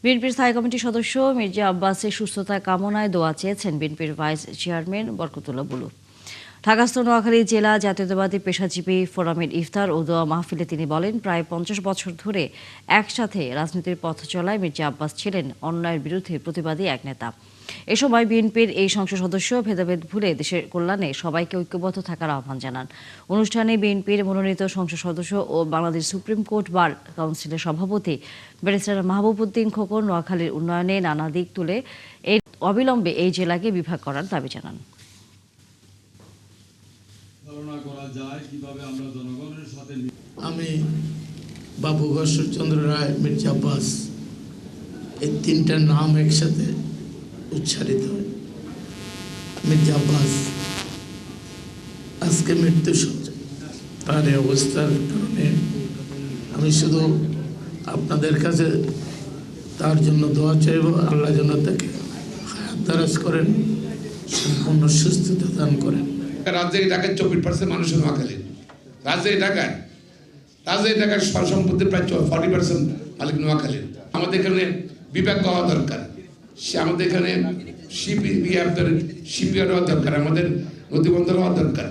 বিএনপির স্থায়ী কমিটির সদস্য মির্জা আব্বাসের সুস্থতা কামনায় দোয়া চেয়েছেন বিএনপির ভাইস চেয়ারম্যান বরকতুল্লাহ বুলু। ঢাকাস্থ নোয়াখালী জেলা জাতীয়তাবাদী পেশাজীবী ফোরামের ইফতার ও দোয়া মাহফিলে তিনি বলেন, প্রায় 50 বছর ধরে একসাথে রাজনীতির পথ চলায় মির্জা আব্বাস ছিলেন অন্যায়ের বিরুদ্ধে প্রতিবাদী এক নেতা। এ সময় বিএনপির এই সংসদ সদস্য ভেদাভেদ ভুলে দেশের কল্যাণে সবাইকে ঐক্যবদ্ধ থাকার আহ্বান জানান। অনুষ্ঠানে বিএনপির মনোনীত সংসদ সদস্য ও বাংলাদেশ সুপ্রিম কোর্ট বার কাউন্সিলের সভাপতি ব্যারিস্টার মাহবুব উদ্দিন খোকন নোয়াখালীর উন্নয়নে নানা দিক তুলে অবিলম্বে এই জেলাকে বিভাগ করার দাবি জানান। আমি বাবু ঈশ্বরচন্দ্র রায়, মির্জা আব্বাস, এই তিনটা নাম একসাথে উচ্চারিত হয়। মির্জা আব্বাস আজকে মৃত্যু সজ্জায়। তার এই অবস্থার কারণে আমি শুধু আপনাদের কাছে তার জন্য দোয়া চাইব, আল্লাহ যেন তাকে হায়াত দারাজ করেন, সম্পূর্ণ সুস্থতা দান করেন। রাজধানী ঢাকায় 24% মানুষের নোয়াখালী। রাজধানী ঢাকায় সম্পত্তির প্রায় 40% মালিক নোয়াখালীর। আমাদের এখানে বিভাগ হওয়া দরকার, আমাদের এখানে শিপিয়ার হওয়া দরকার, আমাদের নদীবন্দর হওয়া দরকার।